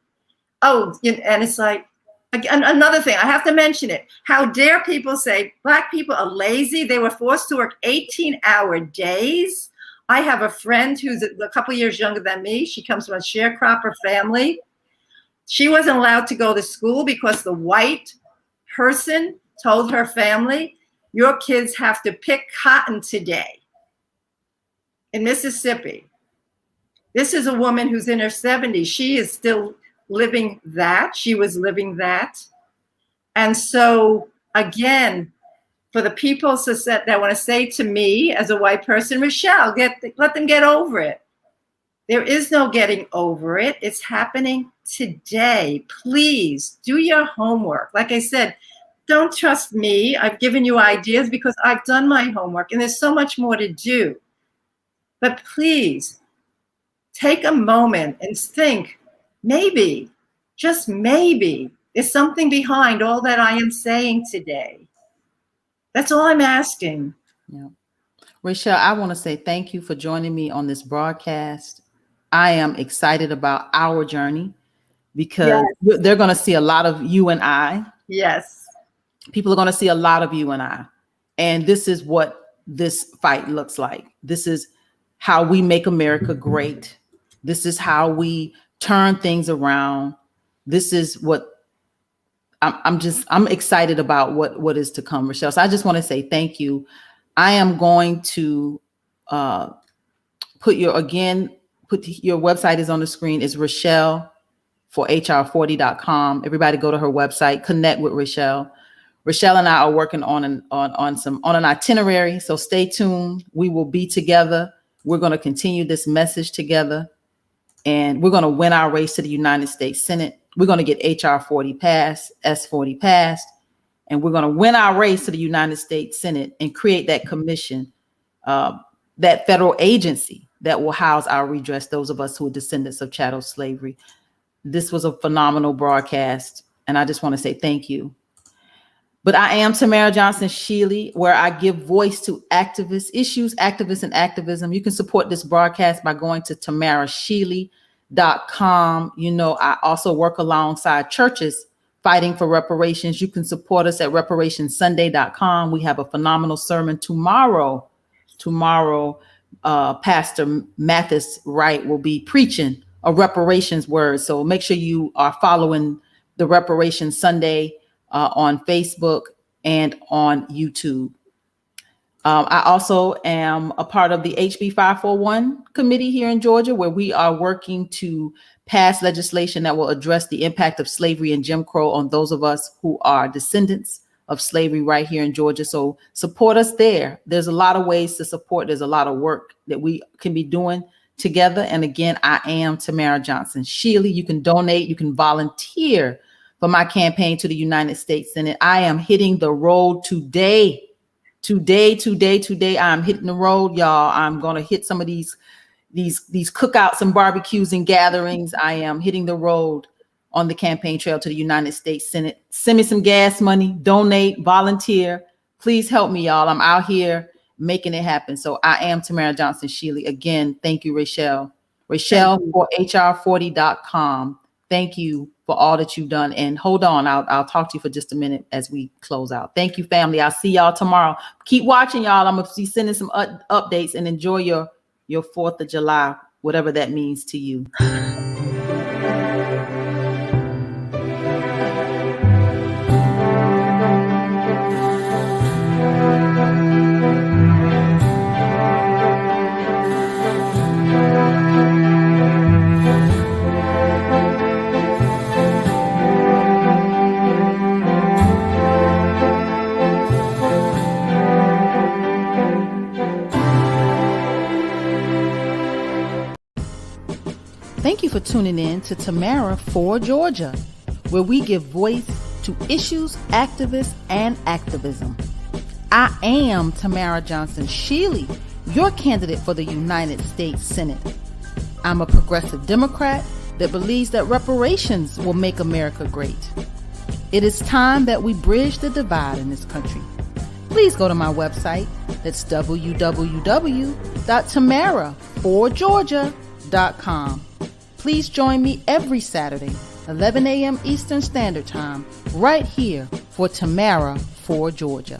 Oh, and it's like, another thing, I have to mention it. How dare people say Black people are lazy? They were forced to work 18-hour days. I have a friend who's a couple years younger than me. She comes from a sharecropper family. She wasn't allowed to go to school because the white person told her family, your kids have to pick cotton today in Mississippi. This is a woman who's in her 70s. She is still living that. She was living that. And so, again, for the people that want to say to me as a white person, Rochelle, let them get over it. There is no getting over it. It's happening today. Please do your homework. Like I said, don't trust me. I've given you ideas because I've done my homework, and there's so much more to do. But please take a moment and think, maybe, just maybe, there's something behind all that I am saying today. That's all I'm asking. Yeah. Rochelle, I want to say thank you for joining me on this broadcast. I am excited about our journey because they're going to see a lot of you and I. Yes. People are going to see a lot of you and I. And this is what this fight looks like. This is how we make America great. This is how we turn things around. This is what I'm excited about what is to come, Rochelle. So I just want to say thank you. I am going to put your website is on the screen. It's Rochelle for hr40.com. Everybody go to her website, connect with Rochelle. Rochelle and I are working on an itinerary. So stay tuned. We will be together. We're going to continue this message together. And we're going to win our race to the United States Senate. We're going to get HR 40 passed, S40 passed, and we're going to win our race to the United States Senate and create that commission, that federal agency that will house our redress, those of us who are descendants of chattel slavery. This was a phenomenal broadcast, and I just want to say thank you. But I am Tamara Johnson Shealy, where I give voice to activists, issues, activists, and activism. You can support this broadcast by going to tamarashealy.com. You know, I also work alongside churches fighting for reparations. You can support us at reparationssunday.com. We have a phenomenal sermon tomorrow. Pastor Mathis Wright will be preaching a reparations word. So make sure you are following the Reparations Sunday on Facebook and on YouTube. I also am a part of the HB 541 committee here in Georgia, where we are working to pass legislation that will address the impact of slavery and Jim Crow on those of us who are descendants of slavery right here in Georgia. So support us there. There's a lot of ways to support. There's a lot of work that we can be doing together. And again, I am Tamara Johnson Shealy. You can donate, you can volunteer for my campaign to the United States Senate. I am hitting the road today. Today, I'm hitting the road, y'all. I'm going to hit some of these cookouts and barbecues and gatherings. I am hitting the road on the campaign trail to the United States Senate. Send me some gas money, donate, volunteer. Please help me, y'all. I'm out here making it happen. So I am Tamara Johnson Shealy. Again, thank you, Rachelle. Rachelle for HR40.com. Thank you for all that you've done. And hold on, I'll talk to you for just a minute as we close out. Thank you, family. I'll see y'all tomorrow. Keep watching, y'all. I'm going to be sending some updates, and enjoy your 4th of July, whatever that means to you. Thank you for tuning in to Tamara for Georgia, where we give voice to issues, activists, and activism. I am Tamara Johnson Shealy, your candidate for the United States Senate. I'm a progressive Democrat that believes that reparations will make America great. It is time that we bridge the divide in this country. Please go to my website. That's www.tamaraforgeorgia.com. Please join me every Saturday, 11 a.m. Eastern Standard Time, right here for Tamara for Georgia.